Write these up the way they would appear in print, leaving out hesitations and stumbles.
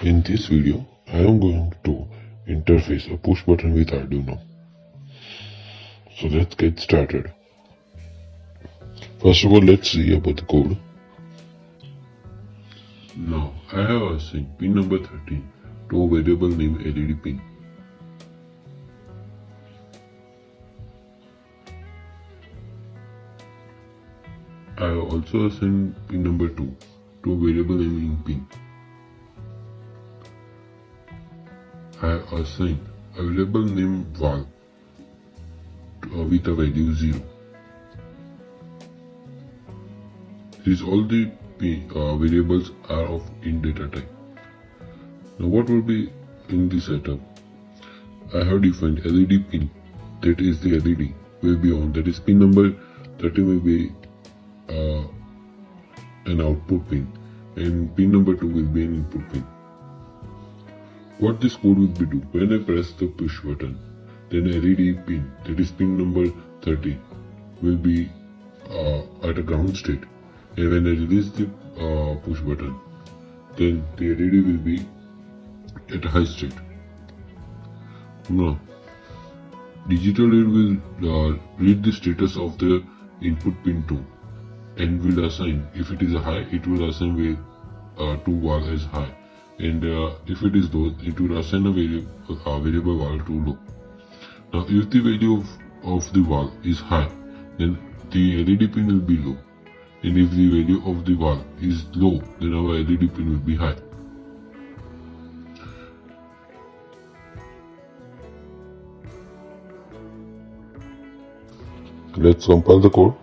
In this video, I am going to interface a push button with Arduino. So let's get started. First of all, let's see about the code. Now, I have assigned pin number 13 to a variable named LED pin. I have also assigned pin number 2 to a variable named pin. I have assigned a variable named val with a value 0. These all the variables are of int data type. Now what will be in the setup? I have defined LED pin, that is the LED will be on, that is pin number 30 will be an output pin and pin number 2 will be an input pin. What this code will be do, when I press the push button, then LED pin, that is pin number 30 will be at a ground state, and when I release the push button, then the LED will be at a high state. Now, digital LED will read the status of the input pin 2 and will assign, if it is a high, it will assign with to val as high, and if it is low, it will assign a variable val to low. Now, if the value of the val is high, then the LED pin will be low, and if the value of the val is low, then our LED pin will be high. Let's compile the code.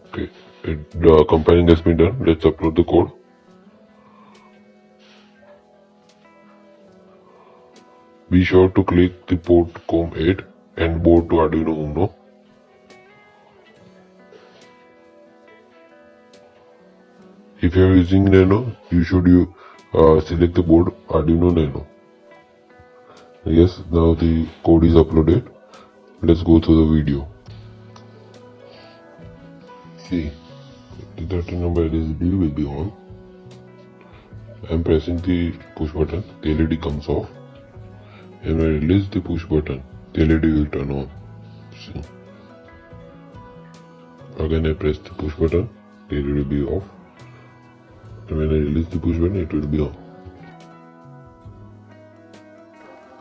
Okay, compiling has been done. Let's upload the code. Be sure to click the port COM8 and board to Arduino Uno. If you are using Nano, you should select the board Arduino Nano. Yes, now the code is uploaded. Let's go through the video. See, the 13 number LED will be on. I am pressing the push button, the LED comes off, and when I release the push button, the LED will turn on. See. Again I press the push button, the LED will be off, and when I release the push button, it will be on.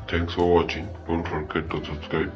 Thanks for watching. Don't forget to subscribe.